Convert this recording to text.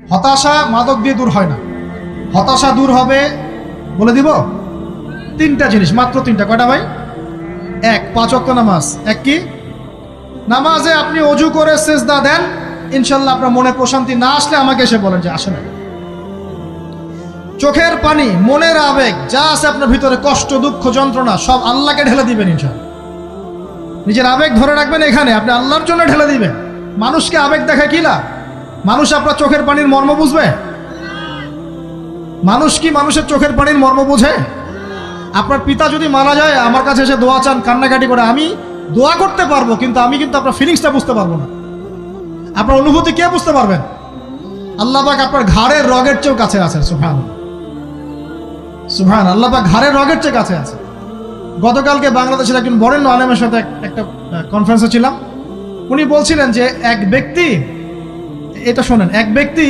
হতাশা মাদক দিয়ে দূর হয় না। হতাশা দূর হবে, বলে দিব, তিনটা জিনিস, মাত্র তিনটা। কয়টা ভাই? এক, 5 ওয়াক্ত নামাজ। এক কি? নামাজে আপনি অজু করে সিজদা দেন, ইনশাল্লাহ আপনার মনে প্রশান্তি না আসলে আমাকে এসে বলেন যে আসে না। চোখের পানি, মনের আবেগ যা আছে আপনার ভিতরে, কষ্ট, দুঃখ, যন্ত্রণা, সব আল্লাহকে ঢেলে দিবেন ইনশাল্লাহ। নিজের আবেগ ধরে রাখবেন এখানে, আপনি আল্লাহর জন্য ঢেলে দিবেন। মানুষকে আবেগ দেখায় কি লাভ? মানুষ আপনার চোখের পানির মর্ম বুঝবে? মানুষ কি মানুষের চোখের পানির মর্ম বোঝে? আপনার পিতা যদি মারা যায়, আমার কাছে এসে দোয়া চান, কান্নাকাটি করে, আমি দোয়া করতে পারবো, কিন্তু আমি কিন্তু আপনার ফিলিংসটা বুঝতে পারবো না। আপনার অনুভূতি কে বুঝতে পারবেন? আল্লাহ পাক আপনার ঘাড়ের রগের চেয়েও কাছে আছেন। সুবহানাল্লাহ, সুবহানাল্লাহ, আল্লাহ পাক ঘাড়ের রগের চেয়ে কাছে আছে। গতকালকে বাংলাদেশের একজন বরেণ্য আলেমের সাথে একটা কনফারেন্সে ছিলাম। উনি বলছিলেন যে এক ব্যক্তি, এটা শোনেন, এক ব্যক্তি